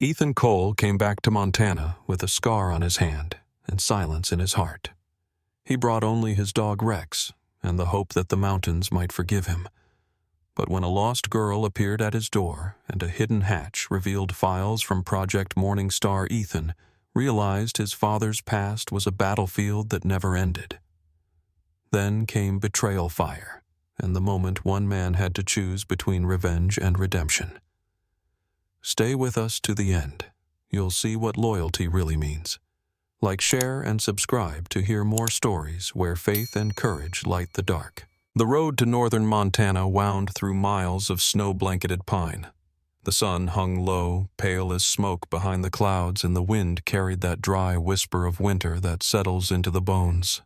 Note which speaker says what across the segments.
Speaker 1: Ethan Cole came back to Montana with a scar on his hand and silence in his heart. He brought only his dog Rex and the hope that the mountains might forgive him. But when a lost girl appeared at his door and a hidden hatch revealed files from Project Morning Star, Ethan realized his father's past was a battlefield that never ended. Then came betrayal fire, and the moment one man had to choose between revenge and redemption. Stay with us to the end. You'll see what loyalty really means. Like, share, and subscribe to hear more stories where faith and courage light the dark. The road to northern Montana wound through miles of snow-blanketed pine. The sun hung low, pale as smoke behind the clouds, and the wind carried that dry whisper of winter that settles into the bones.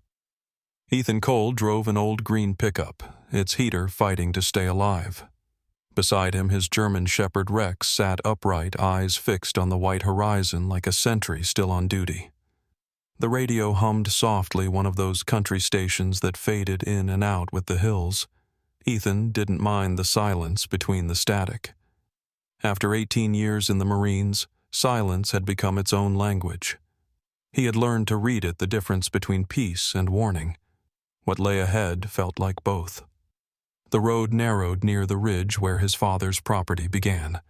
Speaker 1: Ethan Cole drove an old green pickup, its heater fighting to stay alive. Beside him, his German Shepherd Rex sat upright, eyes fixed on the white horizon like a sentry still on duty. The radio hummed softly, one of those country stations that faded in and out with the hills. Ethan didn't mind the silence between the static. After 18 years in the Marines, silence had become its own language. He had learned to read it, the difference between peace and warning. What lay ahead felt like both. The road narrowed near the ridge where his father's property began.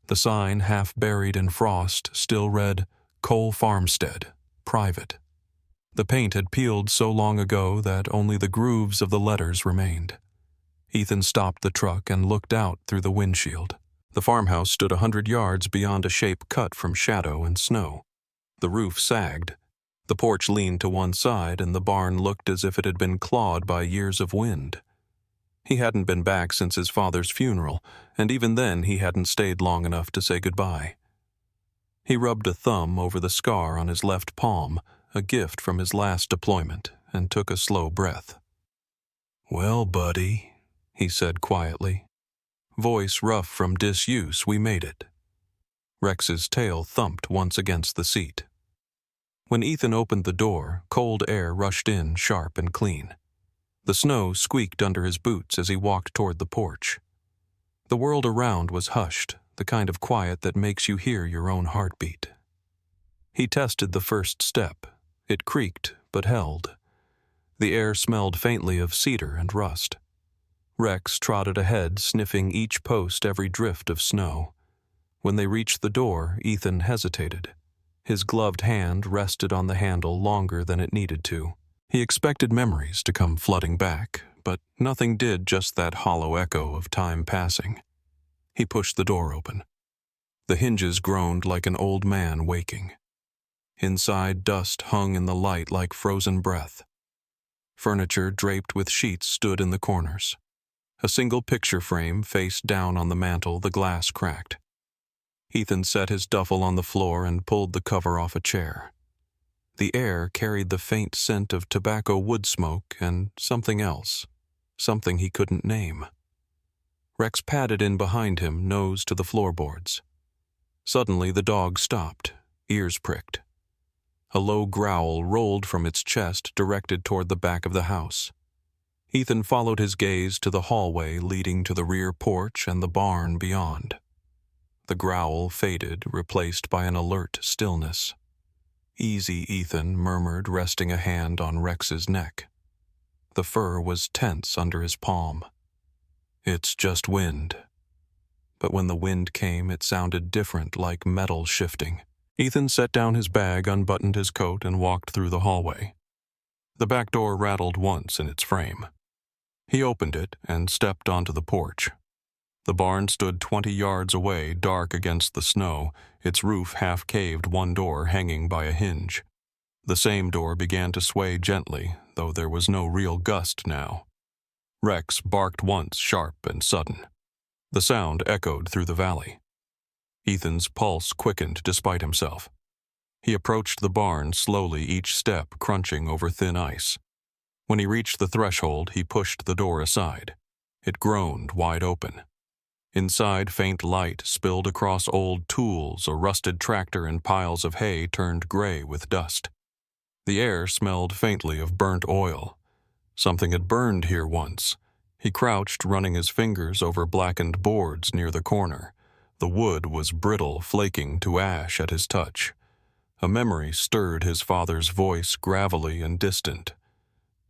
Speaker 1: The sign, half buried in frost, still read, "Cole Farmstead, Private." The paint had peeled so long ago that only the grooves of the letters remained. Ethan stopped the truck and looked out through the windshield. The farmhouse stood 100 yards beyond a shape cut from shadow and snow. The roof sagged. The porch leaned to one side, and the barn looked as if it had been clawed by years of wind. He hadn't been back since his father's funeral, and even then he hadn't stayed long enough to say goodbye. He rubbed a thumb over the scar on his left palm, a gift from his last deployment, and took a slow breath. "Well, buddy," he said quietly. Voice rough from disuse, "we made it." Rex's tail thumped once against the seat. When Ethan opened the door, cold air rushed in, sharp and clean. The snow squeaked under his boots as he walked toward the porch. The world around was hushed, the kind of quiet that makes you hear your own heartbeat. He tested the first step. It creaked, but held. The air smelled faintly of cedar and rust. Rex trotted ahead, sniffing each post, every drift of snow. When they reached the door, Ethan hesitated. His gloved hand rested on the handle longer than it needed to. He expected memories to come flooding back, but nothing did, just that hollow echo of time passing. He pushed the door open. The hinges groaned like an old man waking. Inside, dust hung in the light like frozen breath. Furniture draped with sheets stood in the corners. A single picture frame faced down on the mantel, the glass cracked. Ethan set his duffel on the floor and pulled the cover off a chair. The air carried the faint scent of tobacco wood smoke and something else, something he couldn't name. Rex padded in behind him, nose to the floorboards. Suddenly the dog stopped, ears pricked. A low growl rolled from its chest, directed toward the back of the house. Ethan followed his gaze to the hallway leading to the rear porch and the barn beyond. The growl faded, replaced by an alert stillness. "Easy," Ethan murmured, resting a hand on Rex's neck. The fur was tense under his palm. "It's just wind." But when the wind came, it sounded different, like metal shifting. Ethan set down his bag, unbuttoned his coat, and walked through the hallway. The back door rattled once in its frame. He opened it and stepped onto the porch. The barn stood 20 yards away, dark against the snow, its roof half-caved, one door hanging by a hinge. The same door began to sway gently, though there was no real gust now. Rex barked once, sharp and sudden. The sound echoed through the valley. Ethan's pulse quickened despite himself. He approached the barn slowly, each step crunching over thin ice. When he reached the threshold, he pushed the door aside. It groaned wide open. Inside, faint light spilled across old tools, a rusted tractor, and piles of hay turned gray with dust. The air smelled faintly of burnt oil. Something had burned here once. He crouched, running his fingers over blackened boards near the corner. The wood was brittle, flaking to ash at his touch. A memory stirred his father's voice, gravelly and distant.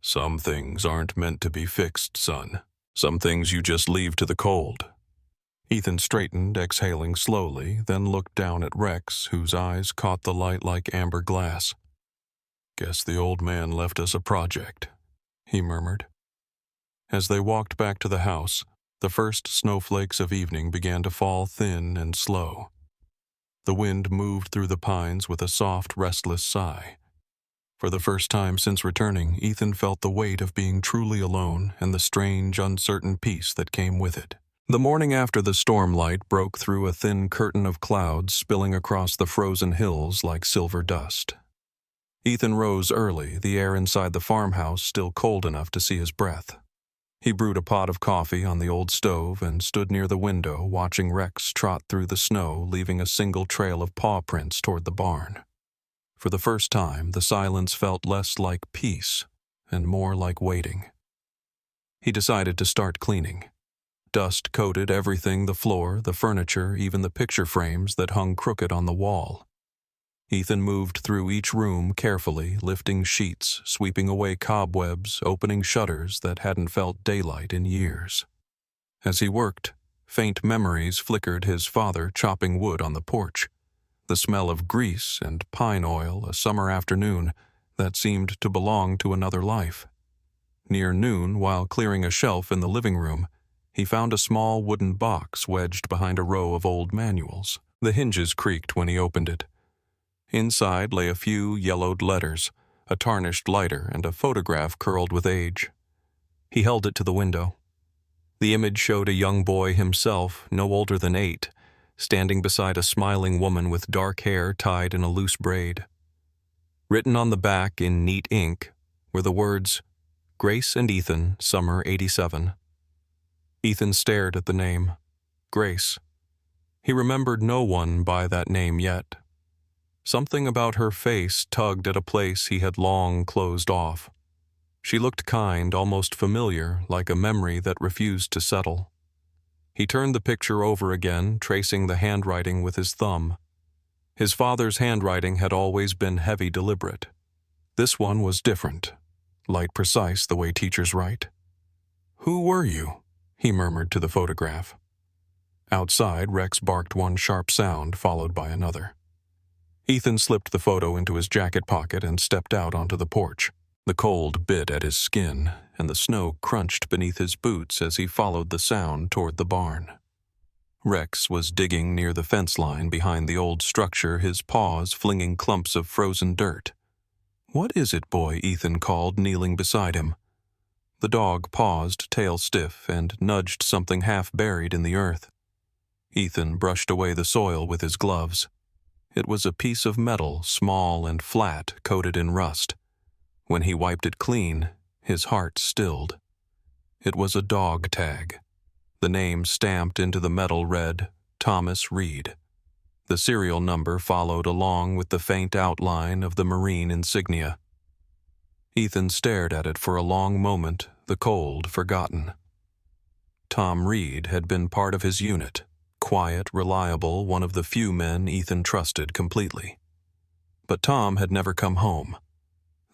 Speaker 1: "Some things aren't meant to be fixed, son. Some things you just leave to the cold." Ethan straightened, exhaling slowly, then looked down at Rex, whose eyes caught the light like amber glass. "Guess the old man left us a project," he murmured. As they walked back to the house, the first snowflakes of evening began to fall thin and slow. The wind moved through the pines with a soft, restless sigh. For the first time since returning, Ethan felt the weight of being truly alone and the strange, uncertain peace that came with it. The morning after the storm light broke through a thin curtain of clouds spilling across the frozen hills like silver dust. Ethan rose early, the air inside the farmhouse still cold enough to see his breath. He brewed a pot of coffee on the old stove and stood near the window watching Rex trot through the snow, leaving a single trail of paw prints toward the barn. For the first time, the silence felt less like peace and more like waiting. He decided to start cleaning. Dust coated everything: the floor, the furniture, even the picture frames that hung crooked on the wall. Ethan moved through each room carefully, lifting sheets, sweeping away cobwebs, opening shutters that hadn't felt daylight in years. As he worked, faint memories flickered: his father chopping wood on the porch, the smell of grease and pine oil a summer afternoon that seemed to belong to another life. Near noon, while clearing a shelf in the living room, he found a small wooden box wedged behind a row of old manuals. The hinges creaked when he opened it. Inside lay a few yellowed letters, a tarnished lighter, and a photograph curled with age. He held it to the window. The image showed a young boy, himself no older than 8, standing beside a smiling woman with dark hair tied in a loose braid. Written on the back in neat ink were the words, "Grace and Ethan, summer '87. Ethan stared at the name, Grace. He remembered no one by that name yet. Something about her face tugged at a place he had long closed off. She looked kind, almost familiar, like a memory that refused to settle. He turned the picture over again, tracing the handwriting with his thumb. His father's handwriting had always been heavy, deliberate. This one was different, light, precise, the way teachers write. "Who were you?" he murmured to the photograph. Outside, Rex barked one sharp sound, followed by another. Ethan slipped the photo into his jacket pocket and stepped out onto the porch. The cold bit at his skin, and the snow crunched beneath his boots as he followed the sound toward the barn. Rex was digging near the fence line behind the old structure, his paws flinging clumps of frozen dirt. "What is it, boy?" Ethan called, kneeling beside him. The dog paused, tail stiff, and nudged something half buried in the earth. Ethan brushed away the soil with his gloves. It was a piece of metal, small and flat, coated in rust. When he wiped it clean, his heart stilled. It was a dog tag. The name stamped into the metal read, Thomas Reed. The serial number followed along with the faint outline of the Marine insignia. Ethan stared at it for a long moment, the cold forgotten. Tom Reed had been part of his unit. Quiet, reliable, one of the few men Ethan trusted completely. But Tom had never come home.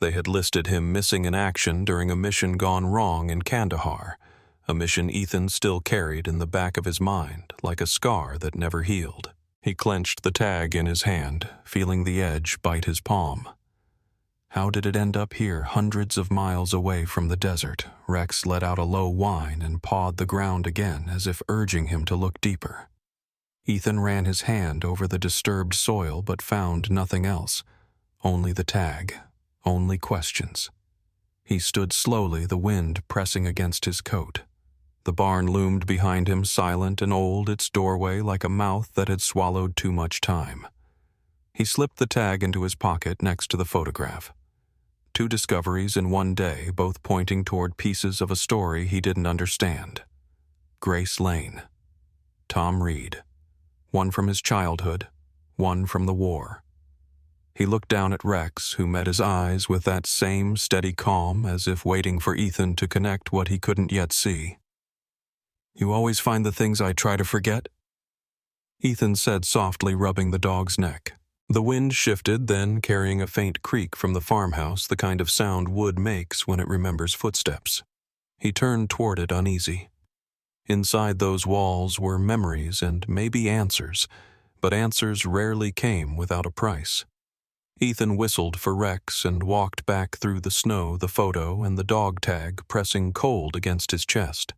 Speaker 1: They had listed him missing in action during a mission gone wrong in Kandahar, a mission Ethan still carried in the back of his mind, like a scar that never healed. He clenched the tag in his hand, feeling the edge bite his palm. How did it end up here, hundreds of miles away from the desert? Rex let out a low whine and pawed the ground again, as if urging him to look deeper. Ethan ran his hand over the disturbed soil but found nothing else. Only the tag. Only questions. He stood slowly, the wind pressing against his coat. The barn loomed behind him, silent and old, its doorway like a mouth that had swallowed too much time. He slipped the tag into his pocket next to the photograph. 2 discoveries in one day, both pointing toward pieces of a story he didn't understand. Grace Lane. Tom Reed. One from his childhood, one from the war. He looked down at Rex, who met his eyes with that same steady calm, as if waiting for Ethan to connect what he couldn't yet see. "You always find the things I try to forget?" Ethan said softly, rubbing the dog's neck. The wind shifted, then carrying a faint creak from the farmhouse, the kind of sound wood makes when it remembers footsteps. He turned toward it uneasy. Inside those walls were memories and maybe answers, but answers rarely came without a price. Ethan whistled for Rex and walked back through the snow, the photo and the dog tag pressing cold against his chest.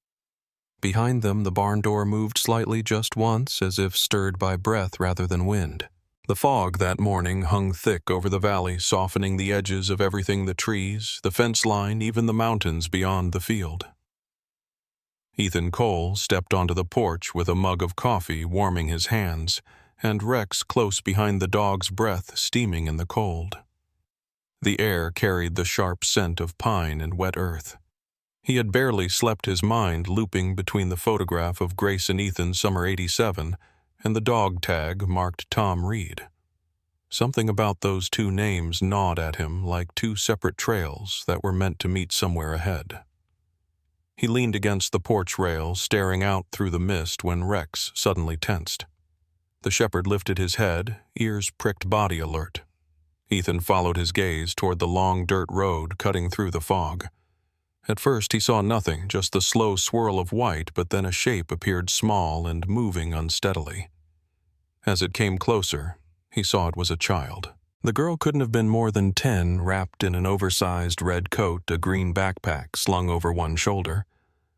Speaker 1: Behind them, the barn door moved slightly just once, as if stirred by breath rather than wind. The fog that morning hung thick over the valley, softening the edges of everything: the trees, the fence line, even the mountains beyond the field. Ethan Cole stepped onto the porch with a mug of coffee warming his hands, and Rex close behind the dog's breath steaming in the cold. The air carried the sharp scent of pine and wet earth. He had barely slept, his mind looping between the photograph of Grace and Ethan summer '87 and the dog tag marked Tom Reed. Something about those two names gnawed at him like two separate trails that were meant to meet somewhere ahead. He leaned against the porch rail, staring out through the mist, when Rex suddenly tensed. The shepherd lifted his head, ears pricked, body alert. Ethan followed his gaze toward the long dirt road cutting through the fog. At first he saw nothing, just the slow swirl of white, but then a shape appeared, small and moving unsteadily. As it came closer, he saw it was a child. The girl couldn't have been more than 10, wrapped in an oversized red coat, a green backpack slung over one shoulder.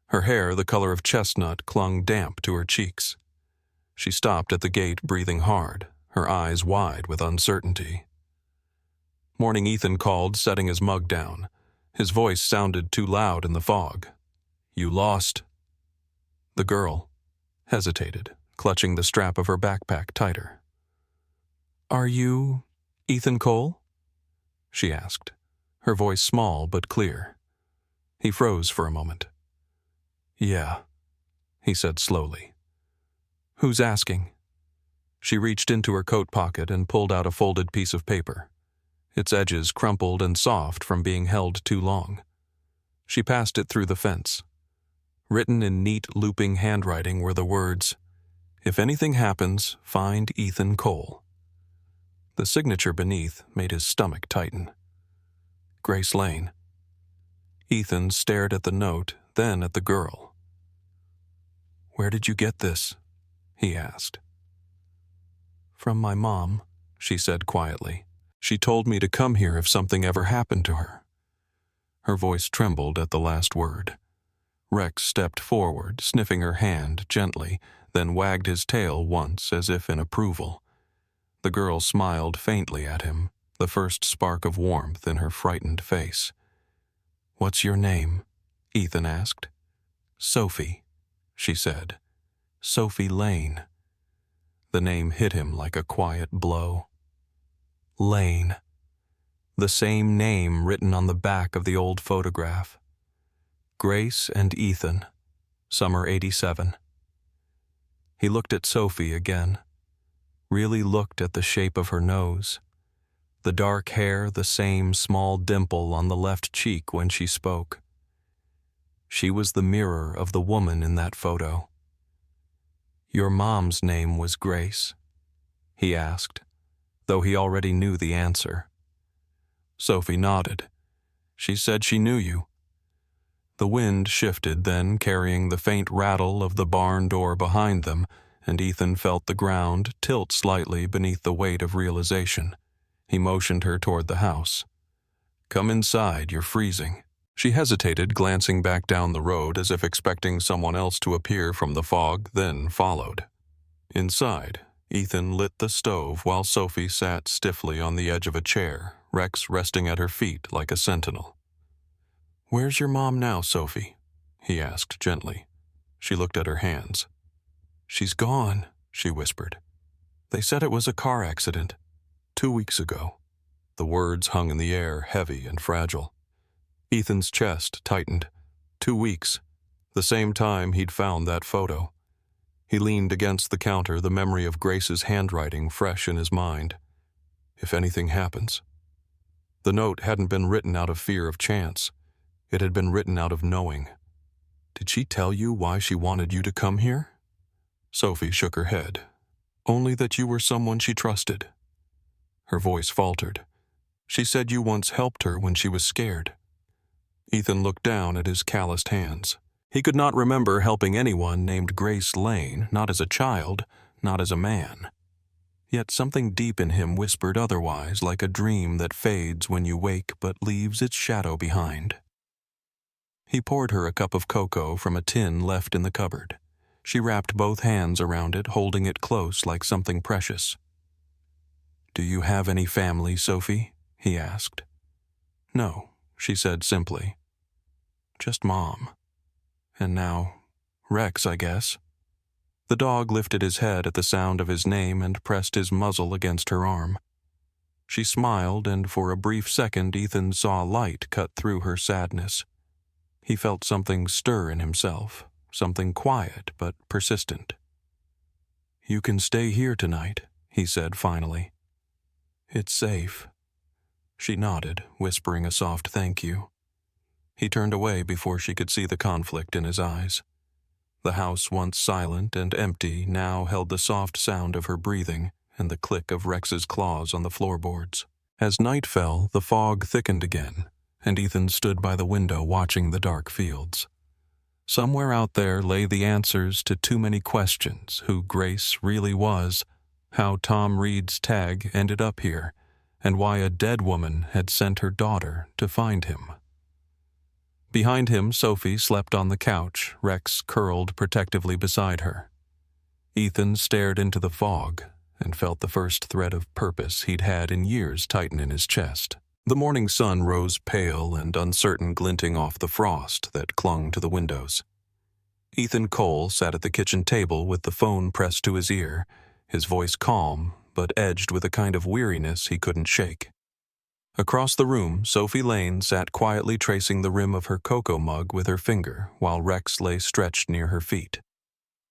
Speaker 1: Her hair, the color of chestnut, clung damp to her cheeks. She stopped at the gate, breathing hard, her eyes wide with uncertainty. "Morning," Ethan called, setting his mug down. His voice sounded too loud in the fog. "You lost?" The girl hesitated, clutching the strap of her backpack tighter. "Are you Ethan Cole?" she asked, her voice small but clear. He froze for a moment. "Yeah," he said slowly. "Who's asking?" She reached into her coat pocket and pulled out a folded piece of paper, its edges crumpled and soft from being held too long. She passed it through the fence. Written in neat, looping handwriting were the words, "If anything happens, find Ethan Cole." The signature beneath made his stomach tighten. Grace Lane. Ethan stared at the note, then at the girl. "Where did you get this?" he asked. "From my mom," she said quietly. "She told me to come here if something ever happened to her." Her voice trembled at the last word. Rex stepped forward, sniffing her hand gently, then wagged his tail once as if in approval. The girl smiled faintly at him, the first spark of warmth in her frightened face. "What's your name?" Ethan asked. "Sophie," she said. "Sophie Lane." The name hit him like a quiet blow. Lane. The same name written on the back of the old photograph. Grace and Ethan, summer '87. He looked at Sophie again, really looked at the shape of her nose, the dark hair, the same small dimple on the left cheek when she spoke. She was the mirror of the woman in that photo. "Your mom's name was Grace?" he asked, though he already knew the answer. Sophie nodded. "She said she knew you." The wind shifted then, carrying the faint rattle of the barn door behind them, and Ethan felt the ground tilt slightly beneath the weight of realization. He motioned her toward the house. "Come inside, you're freezing." She hesitated, glancing back down the road as if expecting someone else to appear from the fog, then followed. Inside, Ethan lit the stove while Sophie sat stiffly on the edge of a chair, Rex resting at her feet like a sentinel. "Where's your mom now, Sophie?" he asked gently. She looked at her hands. "She's gone," she whispered. "They said it was a car accident. 2 weeks ago." The words hung in the air, heavy and fragile. Ethan's chest tightened. 2 weeks. The same time he'd found that photo. He leaned against the counter, the memory of Grace's handwriting fresh in his mind. "If anything happens." The note hadn't been written out of fear of chance. It had been written out of knowing. "Did she tell you why she wanted you to come here?" Sophie shook her head. Only that you were someone she trusted. Her voice faltered. She said you once helped her when she was scared. Ethan looked down at his calloused hands. He could not remember helping anyone named Grace Lane, not as a child, not as a man. Yet something deep in him whispered otherwise, like a dream that fades when you wake but leaves its shadow behind. He poured her a cup of cocoa from a tin left in the cupboard. She wrapped both hands around it, holding it close like something precious. "Do you have any family, Sophie?" he asked. "No," she said simply. "Just Mom. And now, Rex, I guess." The dog lifted his head at the sound of his name and pressed his muzzle against her arm. She smiled, and for a brief second Ethan saw light cut through her sadness. He felt something stir in himself, something quiet but persistent. "You can stay here tonight," he said finally. "It's safe." She nodded, whispering a soft thank you. He turned away before she could see the conflict in his eyes. The house, once silent and empty, now held the soft sound of her breathing and the click of Rex's claws on the floorboards. As night fell, the fog thickened again, and Ethan stood by the window watching the dark fields. Somewhere out there lay the answers to too many questions: who Grace really was, how Tom Reed's tag ended up here, and why a dead woman had sent her daughter to find him. Behind him, Sophie slept on the couch, Rex curled protectively beside her. Ethan stared into the fog and felt the first thread of purpose he'd had in years tighten in his chest. The morning sun rose pale and uncertain, glinting off the frost that clung to the windows. Ethan Cole sat at the kitchen table with the phone pressed to his ear, his voice calm but edged with a kind of weariness he couldn't shake. Across the room, Sophie Lane sat quietly tracing the rim of her cocoa mug with her finger while Rex lay stretched near her feet.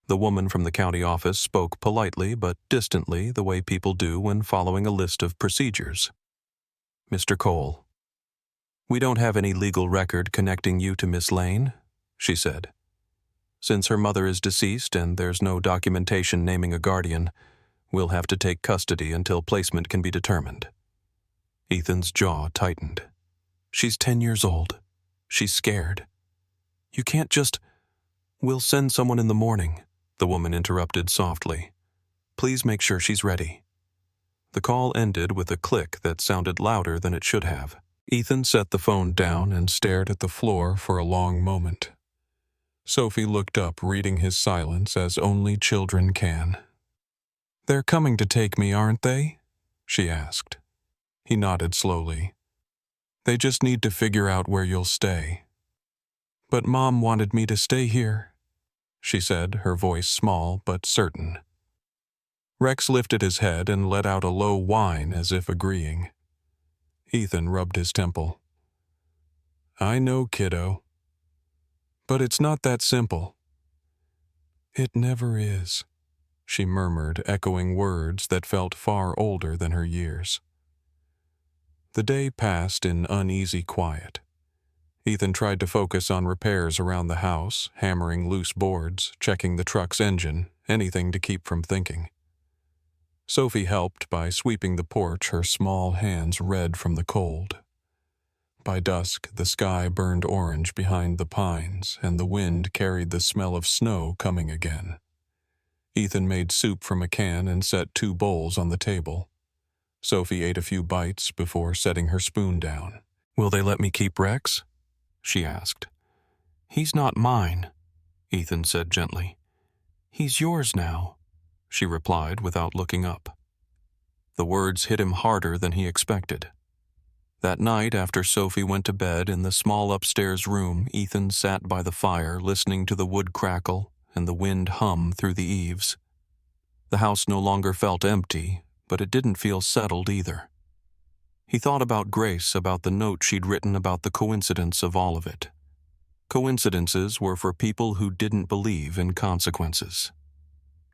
Speaker 1: The woman from the county office spoke politely but distantly, the way people do when following a list of procedures. "Mr. Cole, we don't have any legal record connecting you to Miss Lane," she said. "Since her mother is deceased and there's no documentation naming a guardian, we'll have to take custody until placement can be determined." Ethan's jaw tightened. "She's 10 years old. She's scared. You can't just—" "We'll send someone in the morning," the woman interrupted softly. "Please make sure she's ready." The call ended with a click that sounded louder than it should have. Ethan set the phone down and stared at the floor for a long moment. Sophie looked up, reading his silence as only children can. "They're coming to take me, aren't they?" she asked. He nodded slowly. "They just need to figure out where you'll stay." "But Mom wanted me to stay here," she said, her voice small but certain. Rex lifted his head and let out a low whine as if agreeing. Ethan rubbed his temple. "I know, kiddo. But it's not that simple." "It never is," she murmured, echoing words that felt far older than her years. The day passed in uneasy quiet. Ethan tried to focus on repairs around the house, hammering loose boards, checking the truck's engine, anything to keep from thinking. Sophie helped by sweeping the porch, her small hands red from the cold. By dusk, the sky burned orange behind the pines, and the wind carried the smell of snow coming again. Ethan made soup from a can and set 2 bowls on the table. Sophie ate a few bites before setting her spoon down. "Will they let me keep Rex?" she asked. "He's not mine," Ethan said gently. "He's yours now," she replied without looking up. The words hit him harder than he expected. That night, after Sophie went to bed in the small upstairs room, Ethan sat by the fire listening to the wood crackle and the wind hum through the eaves. The house no longer felt empty, but it didn't feel settled either. He thought about Grace, about the note she'd written, about the coincidence of all of it. Coincidences were for people who didn't believe in consequences.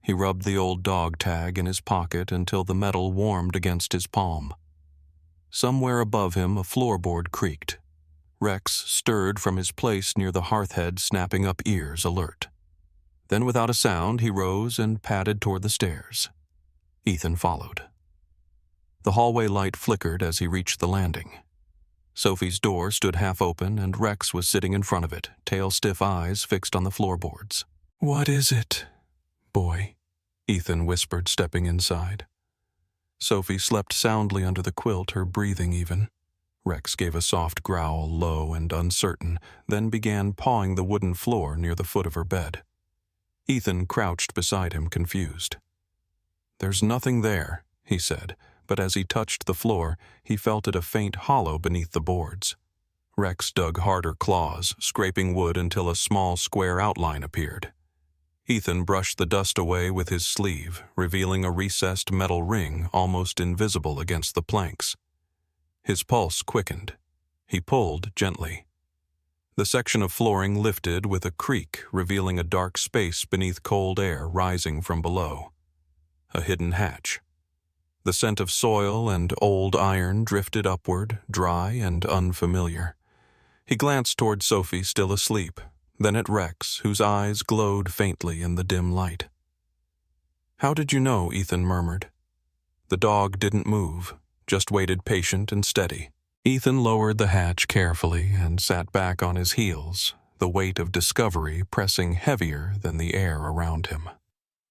Speaker 1: He rubbed the old dog tag in his pocket until the metal warmed against his palm. Somewhere above him, a floorboard creaked. Rex stirred from his place near the hearthhead, snapping up ears, alert. Then without a sound, he rose and padded toward the stairs. Ethan followed. The hallway light flickered as he reached the landing. Sophie's door stood half open and Rex was sitting in front of it, tail-stiff eyes fixed on the floorboards. "What is it, boy?" Ethan whispered, stepping inside. Sophie slept soundly under the quilt, her breathing even. Rex gave a soft growl, low and uncertain, then began pawing the wooden floor near the foot of her bed. Ethan crouched beside him, confused. "There's nothing there," he said, but as he touched the floor, he felt it a faint hollow beneath the boards. Rex dug harder claws, scraping wood until a small square outline appeared. Ethan brushed the dust away with his sleeve, revealing a recessed metal ring almost invisible against the planks. His pulse quickened. He pulled gently. The section of flooring lifted with a creak, revealing a dark space beneath cold air rising from below. A hidden hatch. The scent of soil and old iron drifted upward, dry and unfamiliar. He glanced toward Sophie, still asleep, then at Rex, whose eyes glowed faintly in the dim light. "How did you know?" Ethan murmured. The dog didn't move, just waited patient and steady. Ethan lowered the hatch carefully and sat back on his heels, the weight of discovery pressing heavier than the air around him.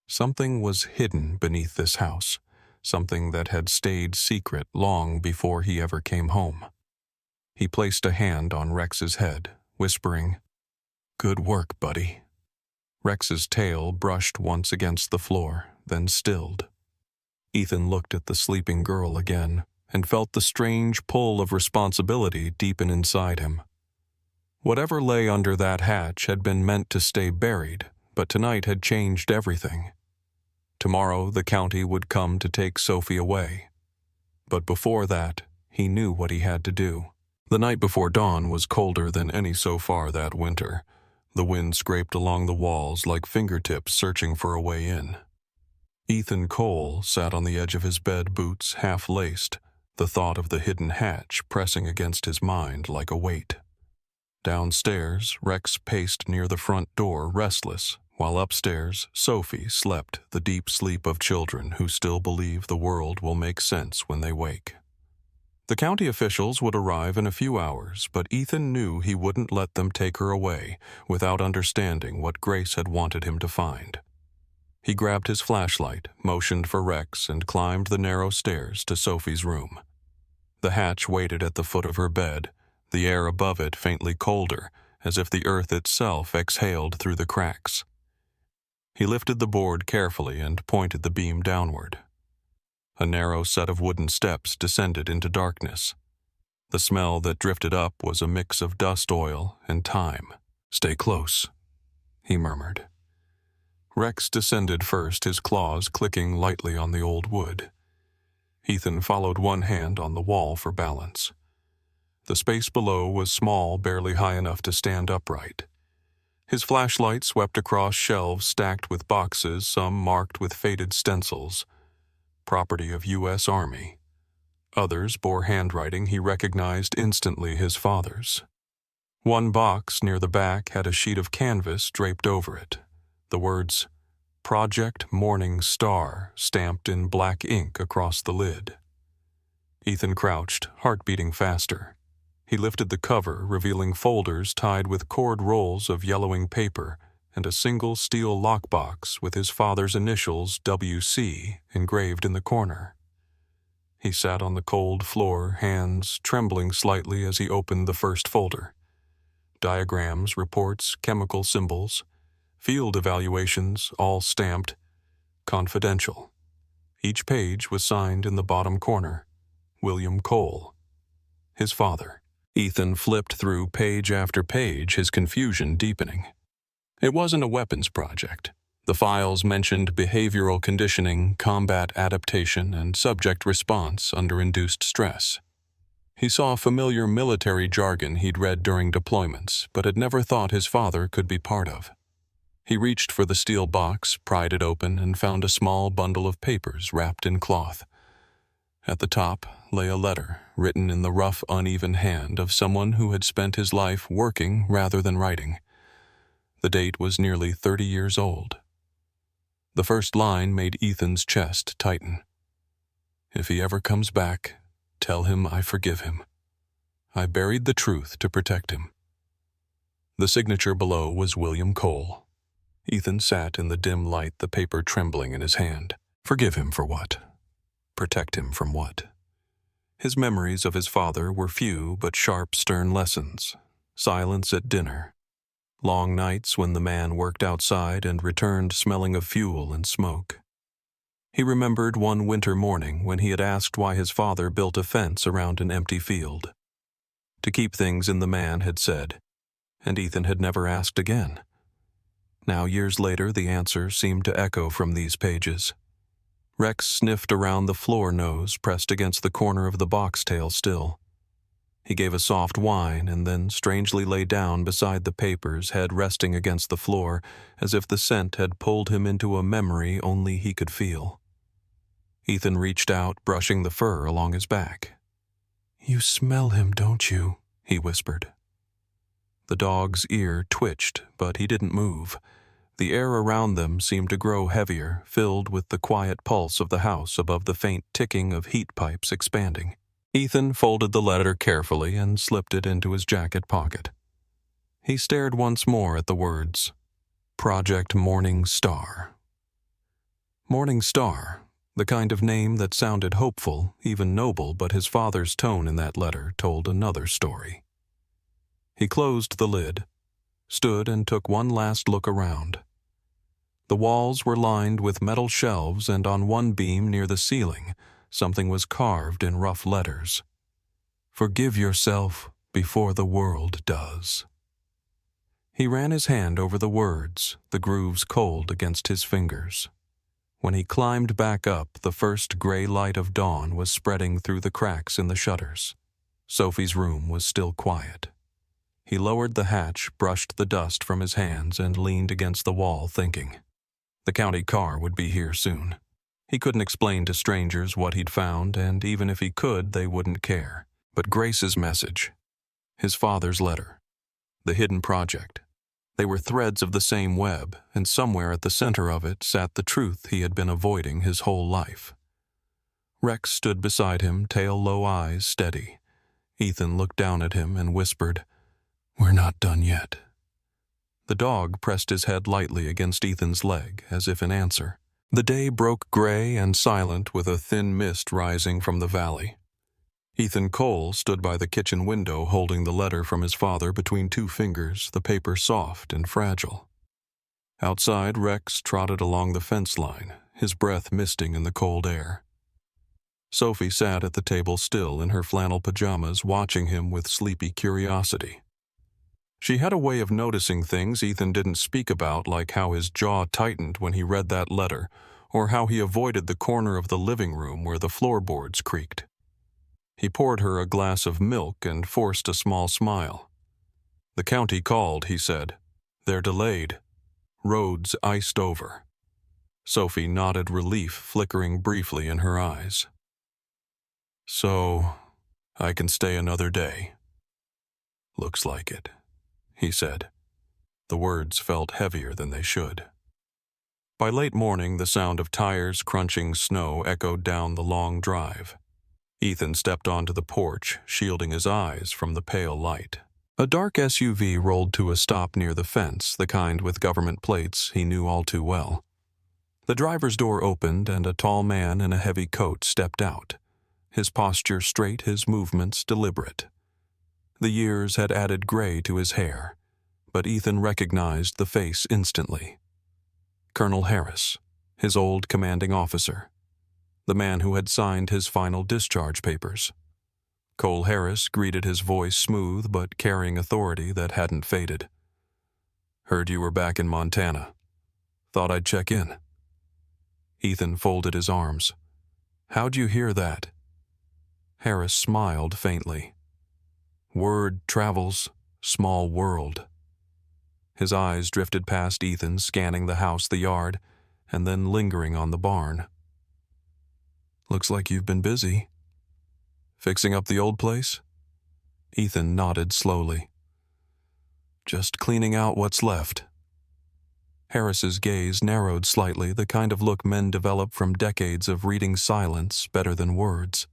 Speaker 1: Something was hidden beneath this house, something that had stayed secret long before he ever came home. He placed a hand on Rex's head, whispering, "Good work, buddy." Rex's tail brushed once against the floor, then stilled. Ethan looked at the sleeping girl again and felt the strange pull of responsibility deepen inside him. Whatever lay under that hatch had been meant to stay buried, but tonight had changed everything. Tomorrow the county would come to take Sophie away. But before that, he knew what he had to do. The night before dawn was colder than any so far that winter. The wind scraped along the walls like fingertips searching for a way in. Ethan Cole sat on the edge of his bed, boots half laced, the thought of the hidden hatch pressing against his mind like a weight. Downstairs, Rex paced near the front door, restless, while upstairs, Sophie slept the deep sleep of children who still believe the world will make sense when they wake. The county officials would arrive in a few hours, but Ethan knew he wouldn't let them take her away without understanding what Grace had wanted him to find. He grabbed his flashlight, motioned for Rex, and climbed the narrow stairs to Sophie's room. The hatch waited at the foot of her bed, the air above it faintly colder, as if the earth itself exhaled through the cracks. He lifted the board carefully and pointed the beam downward. A narrow set of wooden steps descended into darkness. The smell that drifted up was a mix of dust oil and thyme. "Stay close," he murmured. Rex descended first, his claws clicking lightly on the old wood. Ethan followed one hand on the wall for balance. The space below was small, barely high enough to stand upright. His flashlight swept across shelves stacked with boxes, some marked with faded stencils. Property of U.S. Army. Others bore handwriting he recognized instantly his father's. One box near the back had a sheet of canvas draped over it. The words, "Project Morning Star," stamped in black ink across the lid. Ethan crouched, heart beating faster. He lifted the cover, revealing folders tied with cord rolls of yellowing paper and a single steel lockbox with his father's initials W.C. engraved in the corner. He sat on the cold floor, hands trembling slightly as he opened the first folder. Diagrams, reports, chemical symbols, field evaluations, all stamped, "Confidential." Each page was signed in the bottom corner, William Cole, his father. Ethan flipped through page after page, his confusion deepening. It wasn't a weapons project. The files mentioned behavioral conditioning, combat adaptation, and subject response under induced stress. He saw familiar military jargon he'd read during deployments, but had never thought his father could be part of. He reached for the steel box, pried it open, and found a small bundle of papers wrapped in cloth. At the top lay a letter, written in the rough, uneven hand of someone who had spent his life working rather than writing. The date was nearly 30 years old. The first line made Ethan's chest tighten. "If he ever comes back, tell him I forgive him. I buried the truth to protect him." The signature below was William Cole. Ethan sat in the dim light, the paper trembling in his hand. Forgive him for what? Protect him from what? His memories of his father were few but sharp, stern lessons. Silence at dinner. Long nights when the man worked outside and returned smelling of fuel and smoke. He remembered one winter morning when he had asked why his father built a fence around an empty field. To keep things in, the man had said, and Ethan had never asked again. Now, years later, the answer seemed to echo from these pages. Rex sniffed around the floor, nose pressed against the corner of the box-tail still. He gave a soft whine and then strangely lay down beside the papers, head resting against the floor, as if the scent had pulled him into a memory only he could feel. Ethan reached out, brushing the fur along his back. "You smell him, don't you?" he whispered. The dog's ear twitched, but he didn't move. The air around them seemed to grow heavier, filled with the quiet pulse of the house above the faint ticking of heat pipes expanding. Ethan folded the letter carefully and slipped it into his jacket pocket. He stared once more at the words, Project Morning Star. Morning Star, the kind of name that sounded hopeful, even noble, but his father's tone in that letter told another story. He closed the lid, stood and took one last look around. The walls were lined with metal shelves, and on one beam near the ceiling, something was carved in rough letters. Forgive yourself before the world does. He ran his hand over the words, the grooves cold against his fingers. When he climbed back up, the first gray light of dawn was spreading through the cracks in the shutters. Sophie's room was still quiet. He lowered the hatch, brushed the dust from his hands, and leaned against the wall, thinking. The county car would be here soon. He couldn't explain to strangers what he'd found, and even if he could, they wouldn't care. But Grace's message, his father's letter, the hidden project, they were threads of the same web, and somewhere at the center of it sat the truth he had been avoiding his whole life. Rex stood beside him, tail low, eyes steady. Ethan looked down at him and whispered, "We're not done yet." The dog pressed his head lightly against Ethan's leg, as if in answer. The day broke gray and silent with a thin mist rising from the valley. Ethan Cole stood by the kitchen window holding the letter from his father between two fingers, the paper soft and fragile. Outside, Rex trotted along the fence line, his breath misting in the cold air. Sophie sat at the table still in her flannel pajamas, watching him with sleepy curiosity. She had a way of noticing things Ethan didn't speak about, like how his jaw tightened when he read that letter, or how he avoided the corner of the living room where the floorboards creaked. He poured her a glass of milk and forced a small smile. "The county called," he said. "They're delayed. Roads iced over." Sophie nodded, relief flickering briefly in her eyes. "So, I can stay another day." "Looks like it," he said. The words felt heavier than they should. By late morning, the sound of tires crunching snow echoed down the long drive. Ethan stepped onto the porch, shielding his eyes from the pale light. A dark SUV rolled to a stop near the fence, the kind with government plates he knew all too well. The driver's door opened, and a tall man in a heavy coat stepped out, his posture straight, his movements deliberate. The years had added gray to his hair, but Ethan recognized the face instantly. Colonel Harris, his old commanding officer, the man who had signed his final discharge papers. Cole Harris greeted, his voice smooth but carrying authority that hadn't faded. "Heard you were back in Montana. Thought I'd check in." Ethan folded his arms. "How'd you hear that?" Harris smiled faintly. "Word travels, small world." His eyes drifted past Ethan, scanning the house, the yard, and then lingering on the barn. "Looks like you've been busy. Fixing up the old place?" Ethan nodded slowly. "Just cleaning out what's left." Harris's gaze narrowed slightly, the kind of look men develop from decades of reading silence better than words.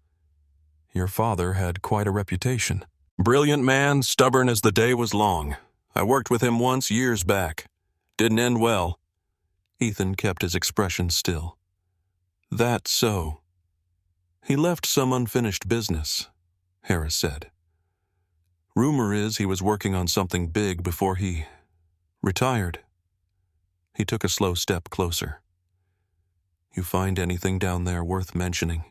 Speaker 1: Your father had quite a reputation. Brilliant man, stubborn as the day was long. I worked with him once years back. Didn't end well. Ethan kept his expression still. That's so. He left some unfinished business, Harris said. Rumor is he was working on something big before he retired. He took a slow step closer. You find anything down there worth mentioning?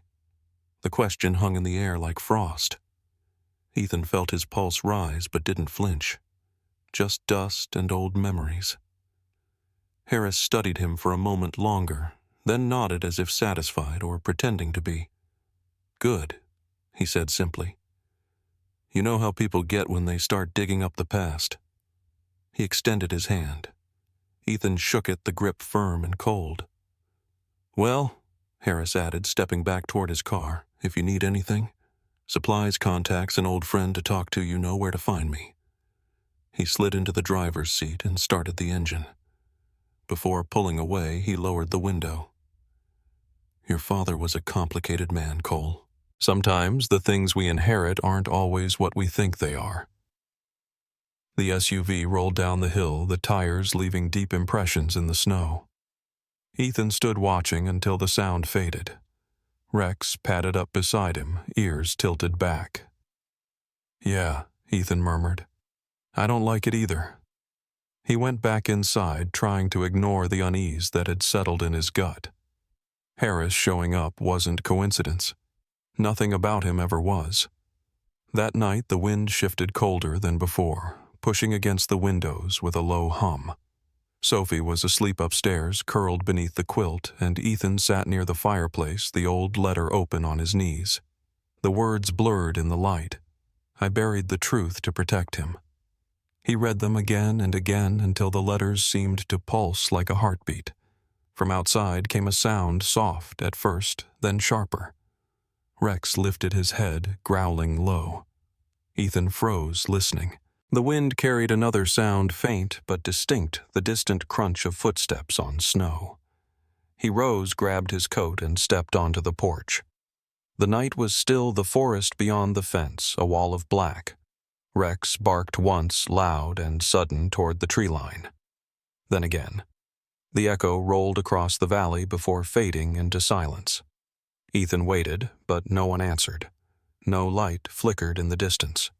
Speaker 1: The question hung in the air like frost. Ethan felt his pulse rise but didn't flinch. Just dust and old memories. Harris studied him for a moment longer, then nodded as if satisfied or pretending to be. Good, he said simply. You know how people get when they start digging up the past. He extended his hand. Ethan shook it, the grip firm and cold. Well, Harris added, stepping back toward his car, if you need anything. Supplies, contacts, an old friend to talk to, you know where to find me. He slid into the driver's seat and started the engine. Before pulling away, he lowered the window. Your father was a complicated man, Cole. Sometimes the things we inherit aren't always what we think they are. The SUV rolled down the hill, the tires leaving deep impressions in the snow. Ethan stood watching until the sound faded. Rex padded up beside him, ears tilted back. Yeah, Ethan murmured. I don't like it either. He went back inside, trying to ignore the unease that had settled in his gut. Harris showing up wasn't coincidence. Nothing about him ever was. That night the wind shifted colder than before, pushing against the windows with a low hum. Sophie was asleep upstairs, curled beneath the quilt, and Ethan sat near the fireplace, the old letter open on his knees. The words blurred in the light. I buried the truth to protect him. He read them again and again until the letters seemed to pulse like a heartbeat. From outside came a sound, soft at first, then sharper. Rex lifted his head, growling low. Ethan froze, listening. The wind carried another sound, faint but distinct, the distant crunch of footsteps on snow. He rose, grabbed his coat, and stepped onto the porch. The night was still, the forest beyond the fence, a wall of black. Rex barked once, loud and sudden, toward the tree line. Then again. The echo rolled across the valley before fading into silence. Ethan waited, but no one answered. No light flickered in the distance.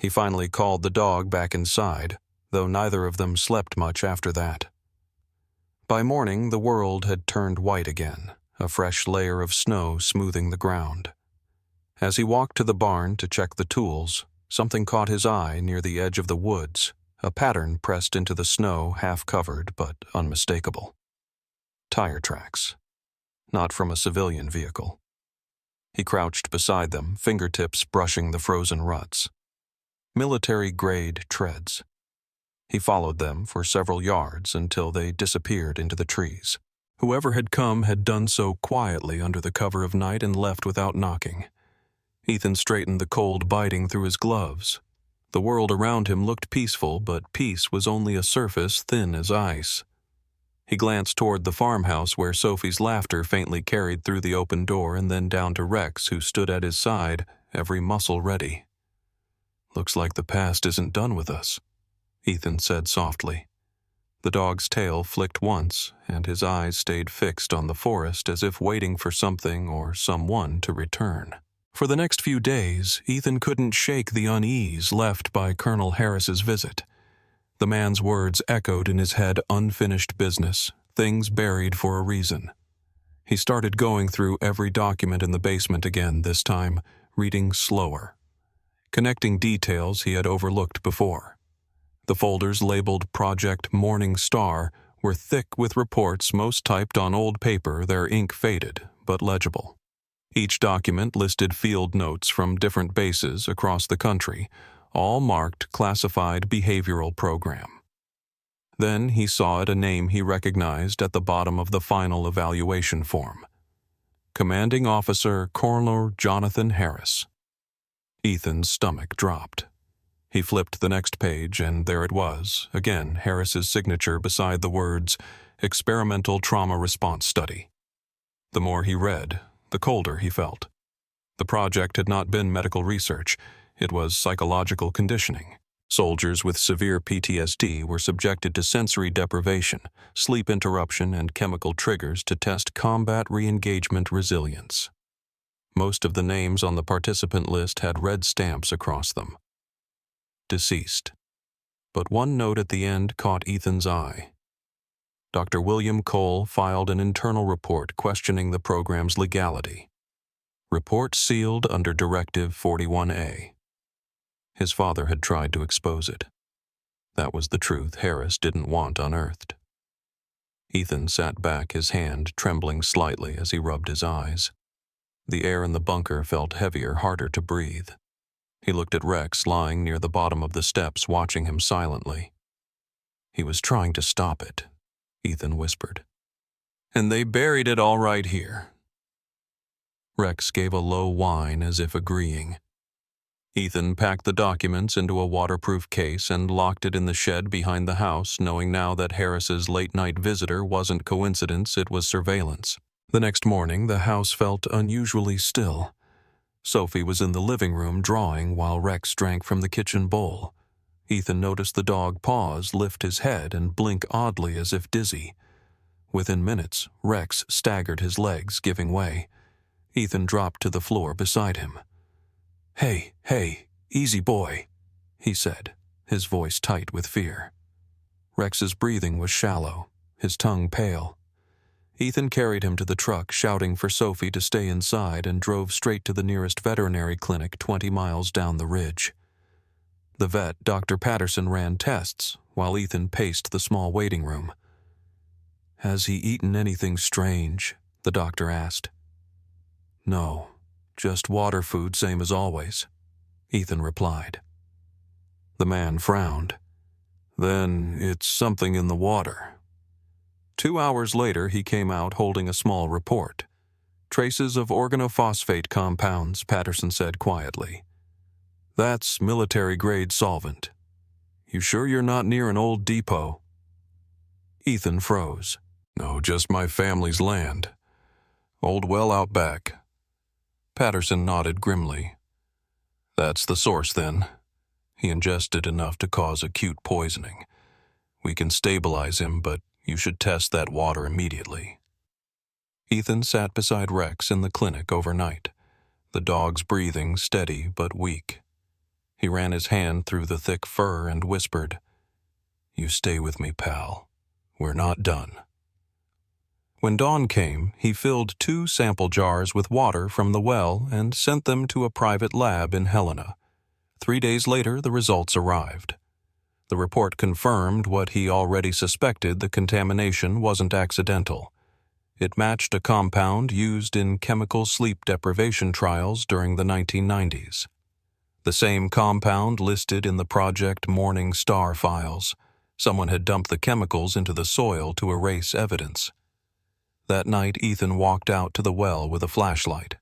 Speaker 1: He finally called the dog back inside, though neither of them slept much after that. By morning, the world had turned white again, a fresh layer of snow smoothing the ground. As he walked to the barn to check the tools, something caught his eye near the edge of the woods, a pattern pressed into the snow, half-covered but unmistakable. Tire tracks. Not from a civilian vehicle. He crouched beside them, fingertips brushing the frozen ruts. Military-grade treads. He followed them for several yards until they disappeared into the trees. Whoever had come had done so quietly under the cover of night and left without knocking. Ethan straightened, the cold biting through his gloves. The world around him looked peaceful, but peace was only a surface thin as ice. He glanced toward the farmhouse where Sophie's laughter faintly carried through the open door, and then down to Rex, who stood at his side, every muscle ready. Looks like the past isn't done with us, Ethan said softly. The dog's tail flicked once, and his eyes stayed fixed on the forest as if waiting for something or someone to return. For the next few days, Ethan couldn't shake the unease left by Colonel Harris's visit. The man's words echoed in his head, unfinished business, things buried for a reason. He started going through every document in the basement again this time, reading slower, connecting details he had overlooked before. The folders labeled Project Morning Star were thick with reports, most typed on old paper, their ink faded, but legible. Each document listed field notes from different bases across the country, all marked Classified Behavioral Program. Then he saw it, a name he recognized at the bottom of the final evaluation form. Commanding Officer Colonel Jonathan Harris. Ethan's stomach dropped. He flipped the next page, and there it was, again Harris's signature beside the words, Experimental Trauma Response Study. The more he read, the colder he felt. The project had not been medical research. It was psychological conditioning. Soldiers with severe PTSD were subjected to sensory deprivation, sleep interruption, and chemical triggers to test combat re-engagement resilience. Most of the names on the participant list had red stamps across them. Deceased. But one note at the end caught Ethan's eye. Dr. William Cole filed an internal report questioning the program's legality. Report sealed under Directive 41A. His father had tried to expose it. That was the truth Harris didn't want unearthed. Ethan sat back, his hand trembling slightly as he rubbed his eyes. The air in the bunker felt heavier, harder to breathe. He looked at Rex lying near the bottom of the steps, watching him silently. He was trying to stop it, Ethan whispered. And they buried it all right here. Rex gave a low whine as if agreeing. Ethan packed the documents into a waterproof case and locked it in the shed behind the house, knowing now that Harris's late-night visitor wasn't coincidence, it was surveillance. The next morning, the house felt unusually still. Sophie was in the living room drawing while Rex drank from the kitchen bowl. Ethan noticed the dog pause, lift his head, and blink oddly as if dizzy. Within minutes, Rex staggered, his legs giving way. Ethan dropped to the floor beside him. Hey, easy boy, he said, his voice tight with fear. Rex's breathing was shallow, his tongue pale. Ethan carried him to the truck, shouting for Sophie to stay inside, and drove straight to the nearest veterinary clinic 20 miles down the ridge. The vet, Dr. Patterson, ran tests while Ethan paced the small waiting room. Has he eaten anything strange? The doctor asked. No, just water food, same as always, Ethan replied. The man frowned. Then it's something in the water. 2 hours later, he came out holding a small report. Traces of organophosphate compounds, Patterson said quietly. That's military-grade solvent. You sure you're not near an old depot? Ethan froze. No, just my family's land. Old well out back. Patterson nodded grimly. That's the source, then. He ingested enough to cause acute poisoning. We can stabilize him, but you should test that water immediately. Ethan sat beside Rex in the clinic overnight, the dog's breathing steady but weak. He ran his hand through the thick fur and whispered, You stay with me, pal. We're not done. When dawn came, he filled 2 sample jars with water from the well and sent them to a private lab in Helena. 3 days later, the results arrived. The report confirmed what he already suspected: the contamination wasn't accidental. It matched a compound used in chemical sleep deprivation trials during the 1990s. The same compound listed in the Project Morning Star files. Someone had dumped the chemicals into the soil to erase evidence. That night, Ethan walked out to the well with a flashlight.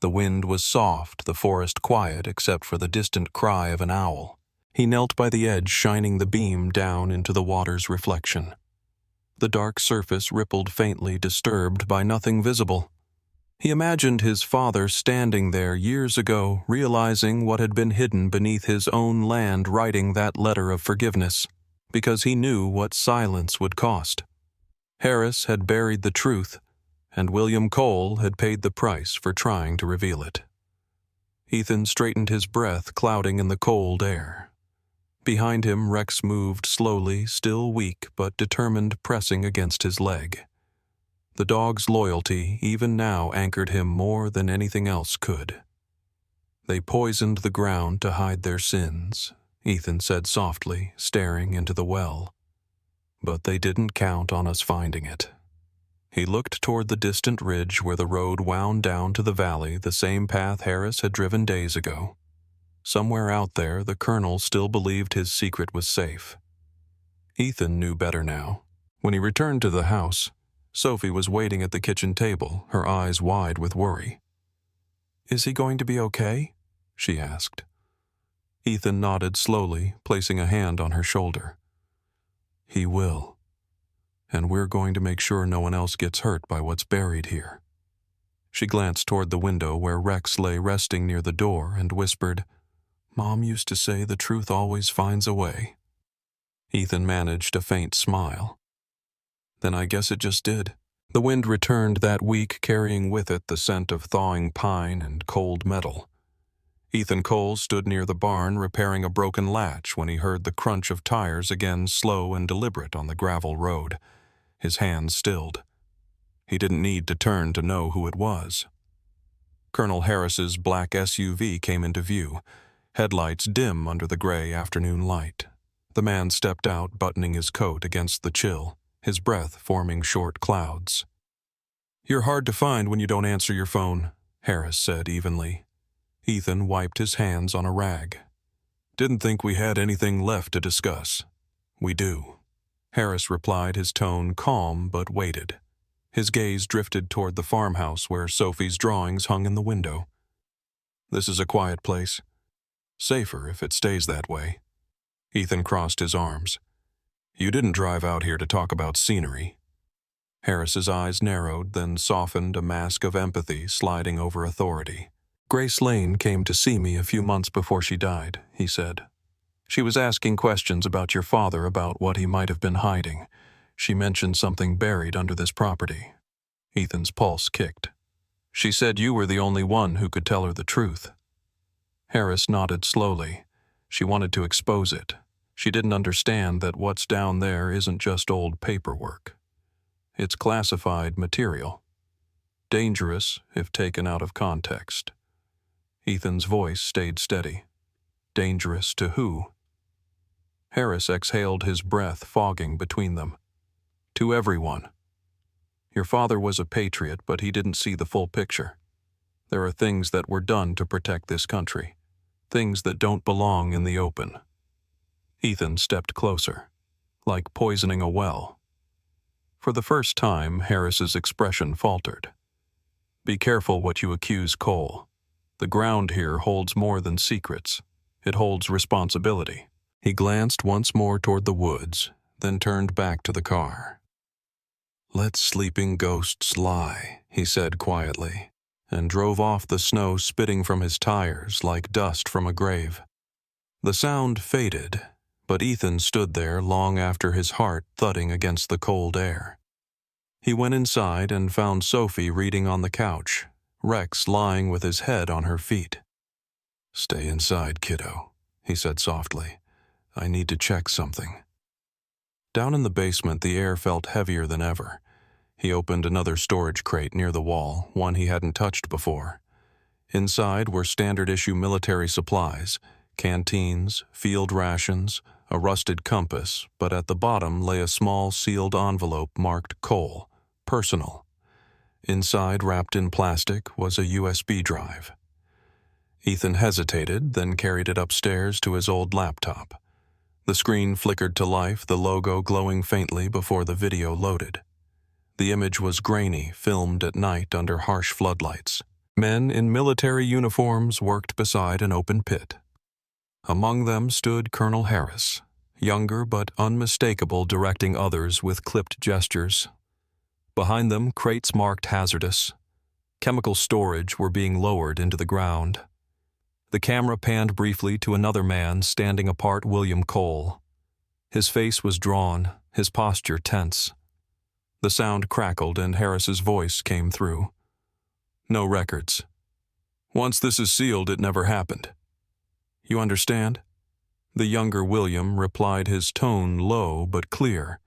Speaker 1: The wind was soft, the forest quiet except for the distant cry of an owl. He knelt by the edge, shining the beam down into the water's reflection. The dark surface rippled faintly, disturbed by nothing visible. He imagined his father standing there years ago, realizing what had been hidden beneath his own land, writing that letter of forgiveness, because he knew what silence would cost. Harris had buried the truth, and William Cole had paid the price for trying to reveal it. Ethan straightened, his breath clouding in the cold air. Behind him, Rex moved slowly, still weak but determined, pressing against his leg. The dog's loyalty, even now, anchored him more than anything else could. They poisoned the ground to hide their sins, Ethan said softly, staring into the well. But they didn't count on us finding it. He looked toward the distant ridge where the road wound down to the valley, the same path Harris had driven days ago. Somewhere out there, the colonel still believed his secret was safe. Ethan knew better now. When he returned to the house, Sophie was waiting at the kitchen table, her eyes wide with worry. "Is he going to be okay?" she asked. Ethan nodded slowly, placing a hand on her shoulder. He will. And we're going to make sure no one else gets hurt by what's buried here. She glanced toward the window where Rex lay resting near the door and whispered, "Mom used to say the truth always finds a way." Ethan managed a faint smile. Then I guess it just did. The wind returned that week, carrying with it the scent of thawing pine and cold metal. Ethan Cole stood near the barn repairing a broken latch when he heard the crunch of tires again, slow and deliberate on the gravel road. His hands stilled. He didn't need to turn to know who it was. Colonel Harris's black SUV came into view, headlights dim under the gray afternoon light. The man stepped out, buttoning his coat against the chill, his breath forming short clouds. "You're hard to find when you don't answer your phone," Harris said evenly. Ethan wiped his hands on a rag. "Didn't think we had anything left to discuss." "We do." Harris replied, his tone calm but weighted. His gaze drifted toward the farmhouse where Sophie's drawings hung in the window. "This is a quiet place. Safer if it stays that way." Ethan crossed his arms. "You didn't drive out here to talk about scenery." Harris's eyes narrowed, then softened, a mask of empathy sliding over authority. "Grace Lane came to see me a few months before she died," he said. "She was asking questions about your father, about what he might have been hiding. She mentioned something buried under this property." Ethan's pulse kicked. "She said you were the only one who could tell her the truth." Harris nodded slowly. She wanted to expose it. She didn't understand that what's down there isn't just old paperwork. It's classified material. Dangerous if taken out of context. Ethan's voice stayed steady. Dangerous to who? Harris exhaled, his breath fogging between them. "To everyone. Your father was a patriot, but he didn't see the full picture. There are things that were done to protect this country. Things that don't belong in the open." Ethan stepped closer, like poisoning a well. For the first time, Harris's expression faltered. "Be careful what you accuse Cole. The ground here holds more than secrets. It holds responsibility." He glanced once more toward the woods, then turned back to the car. "Let sleeping ghosts lie," he said quietly, and drove off, the snow spitting from his tires like dust from a grave. The sound faded, but Ethan stood there long after, his heart thudding against the cold air. He went inside and found Sophie reading on the couch, Rex lying with his head on her feet. "Stay inside, kiddo," he said softly. "I need to check something." Down in the basement, the air felt heavier than ever. He opened another storage crate near the wall, one he hadn't touched before. Inside were standard-issue military supplies, canteens, field rations, a rusted compass, but at the bottom lay a small sealed envelope marked Cole, personal. Inside, wrapped in plastic, was a USB drive. Ethan hesitated, then carried it upstairs to his old laptop. The screen flickered to life, the logo glowing faintly before the video loaded. The image was grainy, filmed at night under harsh floodlights. Men in military uniforms worked beside an open pit. Among them stood Colonel Harris, younger but unmistakable, directing others with clipped gestures. Behind them, crates marked hazardous. Chemical storage were being lowered into the ground. The camera panned briefly to another man standing apart, William Cole. His face was drawn, his posture tense. The sound crackled and Harris's voice came through. "No records. Once this is sealed, it never happened. You understand?" The younger William replied, his tone low but clear.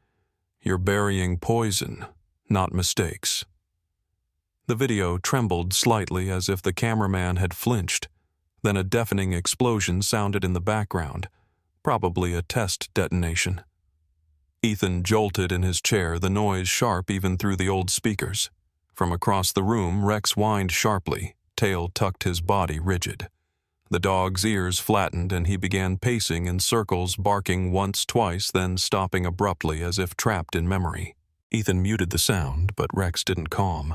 Speaker 1: "You're burying poison, not mistakes." The video trembled slightly as if the cameraman had flinched. Then a deafening explosion sounded in the background, probably a test detonation. Ethan jolted in his chair, the noise sharp even through the old speakers. From across the room, Rex whined sharply, tail tucked, his body rigid. The dog's ears flattened and he began pacing in circles, barking once, twice, then stopping abruptly as if trapped in memory. Ethan muted the sound, but Rex didn't calm.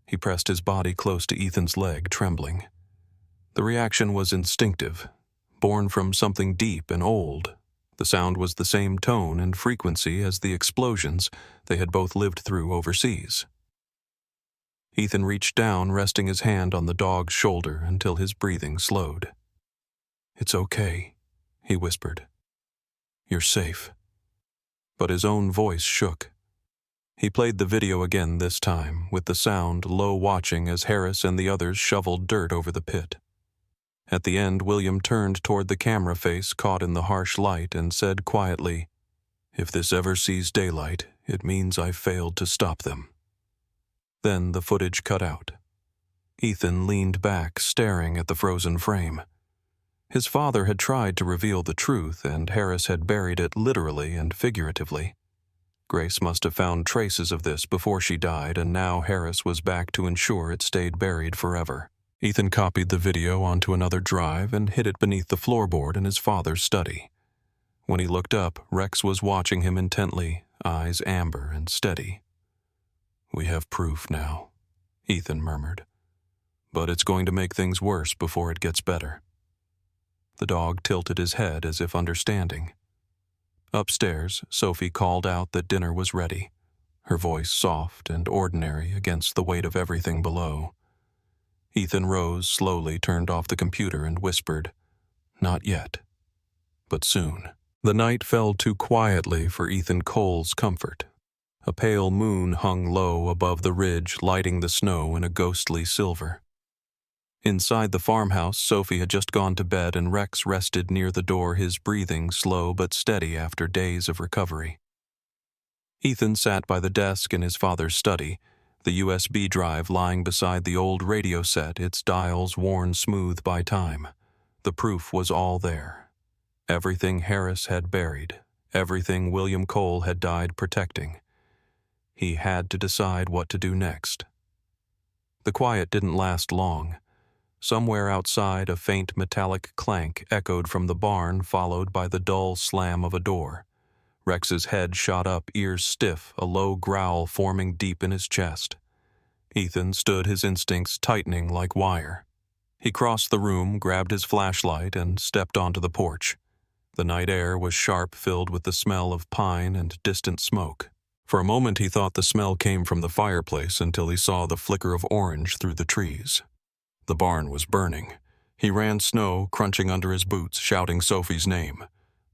Speaker 1: He pressed his body close to Ethan's leg, trembling. The reaction was instinctive, born from something deep and old. The sound was the same tone and frequency as the explosions they had both lived through overseas. Ethan reached down, resting his hand on the dog's shoulder until his breathing slowed. "It's okay," he whispered. "You're safe." But his own voice shook. He played the video again this time, with the sound low, watching as Harris and the others shoveled dirt over the pit. At the end, William turned toward the camera face caught in the harsh light and said quietly, "If this ever sees daylight, it means I failed to stop them." Then the footage cut out. Ethan leaned back, staring at the frozen frame. His father had tried to reveal the truth, and Harris had buried it literally and figuratively. Grace must have found traces of this before she died, and now Harris was back to ensure it stayed buried forever. Ethan copied the video onto another drive and hid it beneath the floorboard in his father's study. When he looked up, Rex was watching him intently, eyes amber and steady. "We have proof now," Ethan murmured. "But it's going to make things worse before it gets better." The dog tilted his head as if understanding. Upstairs, Sophie called out that dinner was ready, her voice soft and ordinary against the weight of everything below. Ethan rose slowly, turned off the computer, and whispered, "Not yet, but soon." The night fell too quietly for Ethan Cole's comfort. A pale moon hung low above the ridge, lighting the snow in a ghostly silver. Inside the farmhouse, Sophie had just gone to bed, and Rex rested near the door, his breathing slow but steady after days of recovery. Ethan sat by the desk in his father's study, the USB drive lying beside the old radio set, its dials worn smooth by time. The proof was all there. Everything Harris had buried, everything William Cole had died protecting. He had to decide what to do next. The quiet didn't last long. Somewhere outside, a faint metallic clank echoed from the barn, followed by the dull slam of a door. Rex's head shot up, ears stiff, a low growl forming deep in his chest. Ethan stood, his instincts tightening like wire. He crossed the room, grabbed his flashlight, and stepped onto the porch. The night air was sharp, filled with the smell of pine and distant smoke. For a moment he thought the smell came from the fireplace until he saw the flicker of orange through the trees. The barn was burning. He ran snow, crunching under his boots, shouting Sophie's name.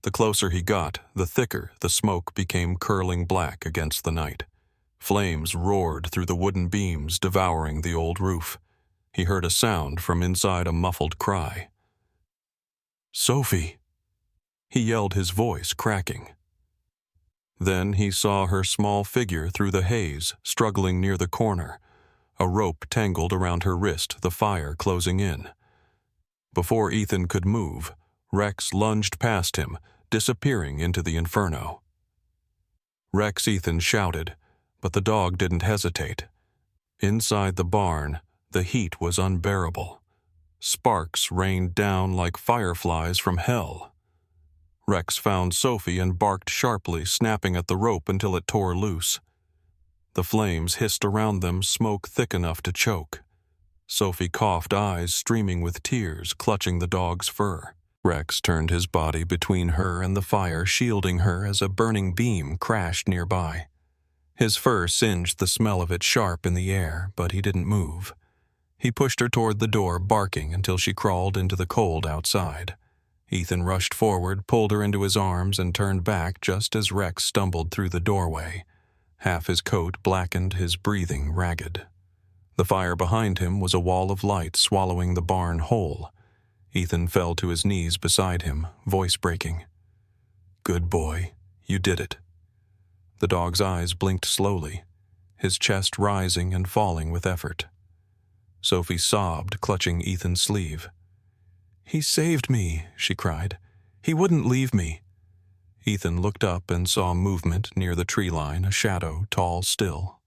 Speaker 1: The closer he got, the thicker the smoke became, curling black against the night. Flames roared through the wooden beams, devouring the old roof. He heard a sound from inside, a muffled cry. "Sophie!" He yelled, his voice cracking. Then he saw her small figure through the haze, struggling near the corner. A rope tangled around her wrist, the fire closing in. Before Ethan could move, Rex lunged past him, disappearing into the inferno. "Rex!" Ethan shouted, but the dog didn't hesitate. Inside the barn, the heat was unbearable. Sparks rained down like fireflies from hell. Rex found Sophie and barked sharply, snapping at the rope until it tore loose. The flames hissed around them, smoke thick enough to choke. Sophie coughed, eyes streaming with tears, clutching the dog's fur. Rex turned his body between her and the fire, shielding her as a burning beam crashed nearby. His fur singed, the smell of it sharp in the air, but he didn't move. He pushed her toward the door, barking until she crawled into the cold outside. Ethan rushed forward, pulled her into his arms, and turned back just as Rex stumbled through the doorway. Half his coat blackened, his breathing ragged. The fire behind him was a wall of light swallowing the barn whole. Ethan fell to his knees beside him, voice breaking. "Good boy, you did it." The dog's eyes blinked slowly, his chest rising and falling with effort. Sophie sobbed, clutching Ethan's sleeve. "He saved me," she cried. "He wouldn't leave me." Ethan looked up and saw movement near the tree line, a shadow, tall still.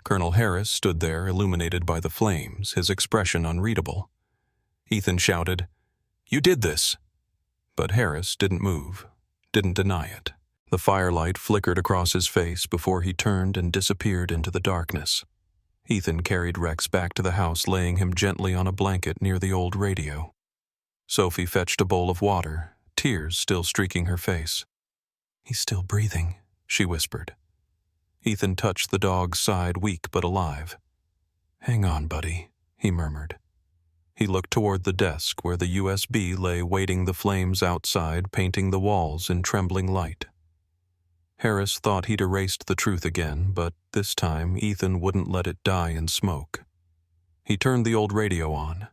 Speaker 1: Colonel Harris stood there, illuminated by the flames, his expression unreadable. Ethan shouted, "You did this!" But Harris didn't move, didn't deny it. The firelight flickered across his face before he turned and disappeared into the darkness. Ethan carried Rex back to the house, laying him gently on a blanket near the old radio. Sophie fetched a bowl of water, tears still streaking her face. "He's still breathing," she whispered. Ethan touched the dog's side, weak but alive. "Hang on, buddy," he murmured. He looked toward the desk where the USB lay waiting, the flames outside painting the walls in trembling light. Harris thought he'd erased the truth again, but this time Ethan wouldn't let it die in smoke. He turned the old radio on.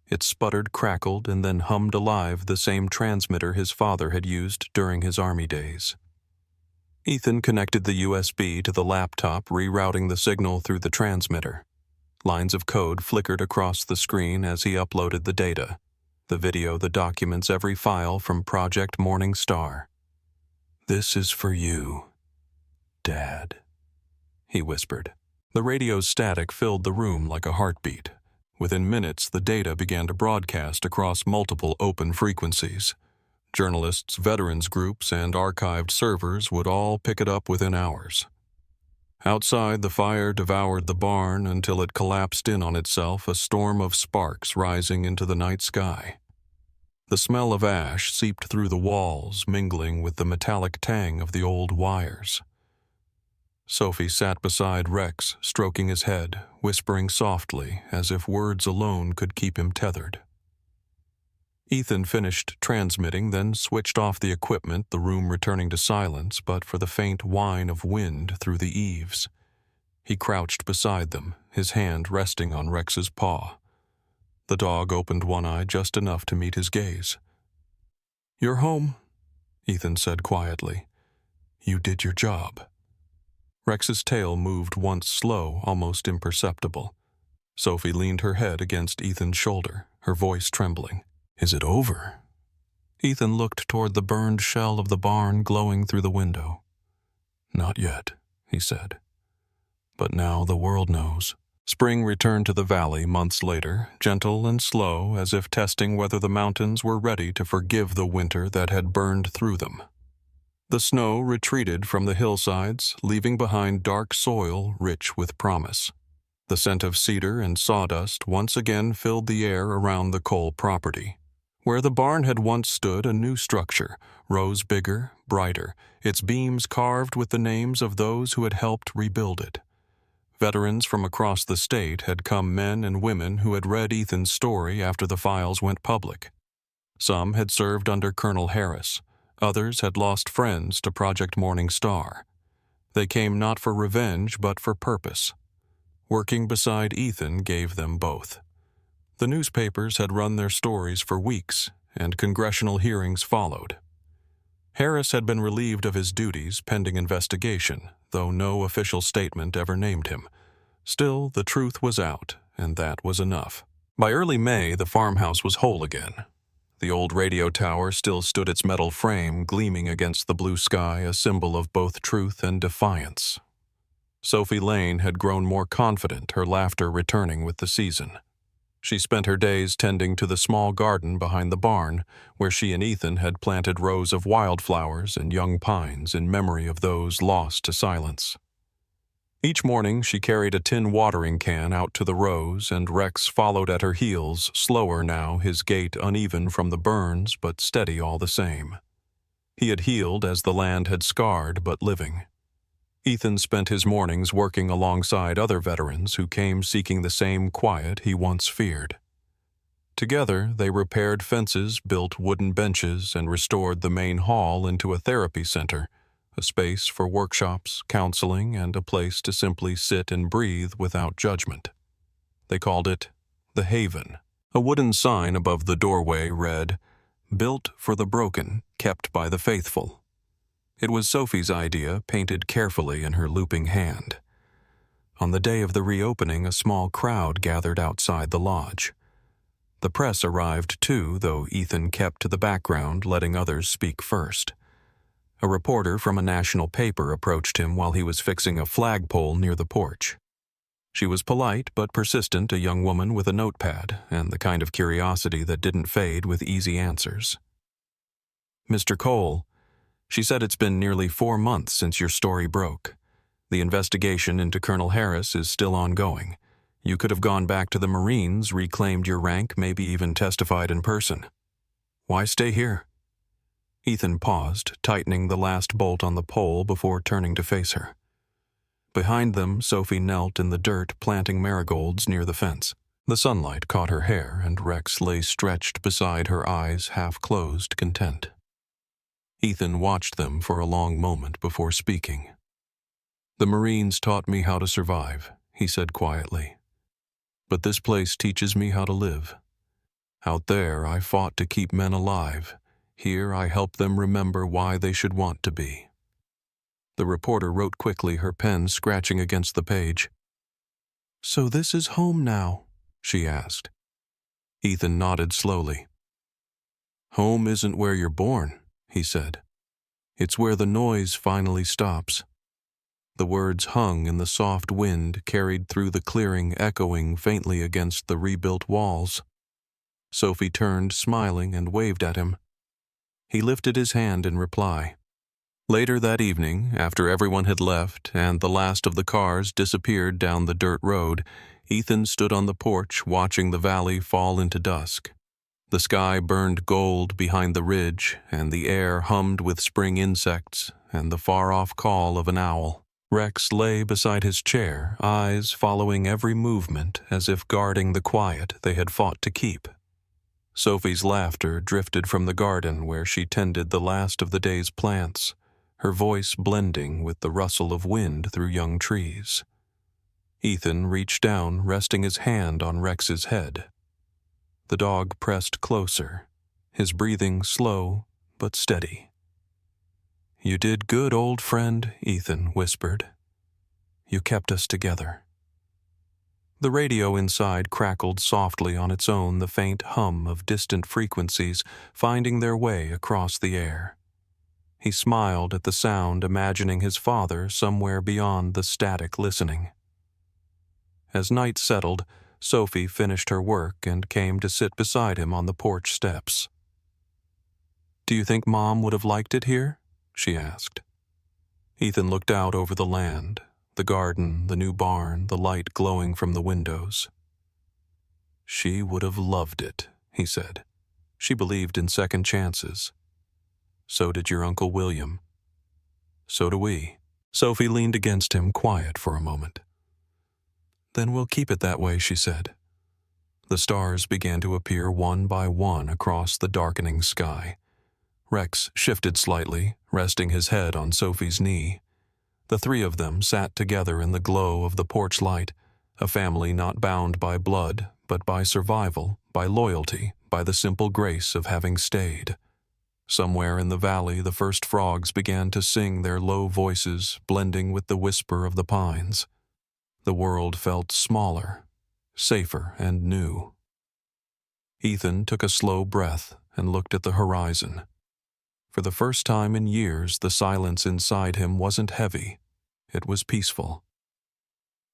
Speaker 1: It sputtered, crackled, and then hummed alive, the same transmitter his father had used during his Army days. Ethan connected the USB to the laptop, rerouting the signal through the transmitter. Lines of code flickered across the screen as he uploaded the data. The video, the documents, every file from Project Morning Star. "This is for you, Dad," he whispered. The radio's static filled the room like a heartbeat. Within minutes, the data began to broadcast across multiple open frequencies. Journalists, veterans groups, and archived servers would all pick it up within hours. Outside, the fire devoured the barn until it collapsed in on itself, a storm of sparks rising into the night sky. The smell of ash seeped through the walls, mingling with the metallic tang of the old wires. Sophie sat beside Rex, stroking his head, whispering softly, as if words alone could keep him tethered. Ethan finished transmitting, then switched off the equipment, the room returning to silence but for the faint whine of wind through the eaves. He crouched beside them, his hand resting on Rex's paw. The dog opened one eye just enough to meet his gaze. "You're home," Ethan said quietly. "You did your job." Rex's tail moved once slow, almost imperceptible. Sophie leaned her head against Ethan's shoulder, her voice trembling. "Is it over?" Ethan looked toward the burned shell of the barn glowing through the window. "Not yet," he said. "But now the world knows." Spring returned to the valley months later, gentle and slow, as if testing whether the mountains were ready to forgive the winter that had burned through them. The snow retreated from the hillsides, leaving behind dark soil rich with promise. The scent of cedar and sawdust once again filled the air around the Cole property. Where the barn had once stood, a new structure rose bigger, brighter, its beams carved with the names of those who had helped rebuild it. Veterans from across the state had come, men and women who had read Ethan's story after the files went public. Some had served under Colonel Harris. Others had lost friends to Project Morning Star. They came not for revenge, but for purpose. Working beside Ethan gave them both. The newspapers had run their stories for weeks, and congressional hearings followed. Harris had been relieved of his duties pending investigation, though no official statement ever named him. Still, the truth was out, and that was enough. By early May, the farmhouse was whole again. The old radio tower still stood, its metal frame gleaming against the blue sky, a symbol of both truth and defiance. Sophie Lane had grown more confident, her laughter returning with the season. She spent her days tending to the small garden behind the barn, where she and Ethan had planted rows of wildflowers and young pines in memory of those lost to silence. Each morning she carried a tin watering can out to the rows, and Rex followed at her heels, slower now, his gait uneven from the burns but steady all the same. He had healed as the land had scarred, but living. Ethan spent his mornings working alongside other veterans who came seeking the same quiet he once feared. Together, they repaired fences, built wooden benches, and restored the main hall into a therapy center, a space for workshops, counseling, and a place to simply sit and breathe without judgment. They called it The Haven. A wooden sign above the doorway read, "Built for the broken, kept by the faithful." It was Sophie's idea, painted carefully in her looping hand. On the day of the reopening, a small crowd gathered outside the lodge. The press arrived too, though Ethan kept to the background, letting others speak first. A reporter from a national paper approached him while he was fixing a flagpole near the porch. She was polite but persistent, a young woman with a notepad, and the kind of curiosity that didn't fade with easy answers. "Mr. Cole," she said, "it's been nearly 4 months since your story broke. The investigation into Colonel Harris is still ongoing. You could have gone back to the Marines, reclaimed your rank, maybe even testified in person." Why stay here?" Ethan paused, tightening the last bolt on the pole before turning to face her. Behind them, Sophie knelt in the dirt planting marigolds near the fence. The sunlight caught her hair, and Rex lay stretched beside her, eyes half-closed, content. Ethan watched them for a long moment before speaking. "The Marines taught me how to survive," he said quietly. "But this place teaches me how to live. Out there, I fought to keep men alive. Here, I help them remember why they should want to be." The reporter wrote quickly, her pen scratching against the page. "So this is home now?" she asked. Ethan nodded slowly. "Home isn't where you're born," he said. "It's where the noise finally stops." The words hung in the soft wind carried through the clearing, echoing faintly against the rebuilt walls. Sophie turned, smiling, and waved at him. He lifted his hand in reply. Later that evening, after everyone had left and the last of the cars disappeared down the dirt road, Ethan stood on the porch watching the valley fall into dusk. The sky burned gold behind the ridge, and the air hummed with spring insects and the far-off call of an owl. Rex lay beside his chair, eyes following every movement as if guarding the quiet they had fought to keep. Sophie's laughter drifted from the garden where she tended the last of the day's plants, her voice blending with the rustle of wind through young trees. Ethan reached down, resting his hand on Rex's head. The dog pressed closer, his breathing slow but steady. "You did good, old friend," Ethan whispered. "You kept us together." The radio inside crackled softly on its own, the faint hum of distant frequencies finding their way across the air. He smiled at the sound, imagining his father somewhere beyond the static listening. As night settled, Sophie finished her work and came to sit beside him on the porch steps. "Do you think Mom would have liked it here?" she asked. Ethan looked out over the land, the garden, the new barn, the light glowing from the windows. "She would have loved it," he said. "She believed in second chances. So did your Uncle William. So do we." Sophie leaned against him, quiet for a moment. "Then we'll keep it that way," she said. The stars began to appear one by one across the darkening sky. Rex shifted slightly, resting his head on Sophie's knee. The three of them sat together in the glow of the porch light, a family not bound by blood, but by survival, by loyalty, by the simple grace of having stayed. Somewhere in the valley, the first frogs began to sing their low voices, blending with the whisper of the pines. The world felt smaller, safer, and new. Ethan took a slow breath and looked at the horizon. For the first time in years, the silence inside him wasn't heavy. It was peaceful.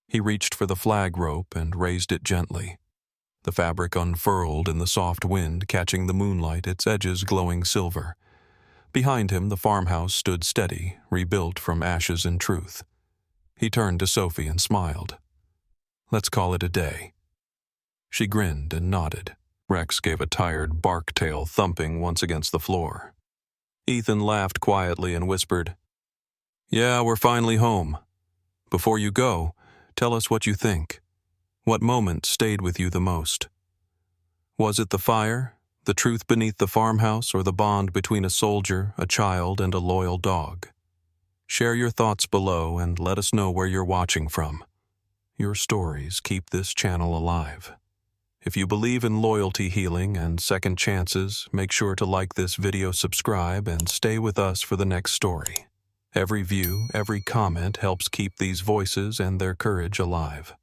Speaker 1: He reached for the flag rope and raised it gently. The fabric unfurled in the soft wind, catching the moonlight, its edges glowing silver. Behind him, the farmhouse stood steady, rebuilt from ashes and truth. He turned to Sophie and smiled. "Let's call it a day." She grinned and nodded. Rex gave a tired bark tail, thumping once against the floor. Ethan laughed quietly and whispered, "Yeah, we're finally home. Before you go, tell us what you think. What moment stayed with you the most? Was it the fire, the truth beneath the farmhouse, or the bond between a soldier, a child, and a loyal dog? Share your thoughts below and let us know where you're watching from. Your stories keep this channel alive. If you believe in loyalty, healing, and second chances, make sure to like this video, subscribe, and stay with us for the next story. Every view, every comment helps keep these voices and their courage alive.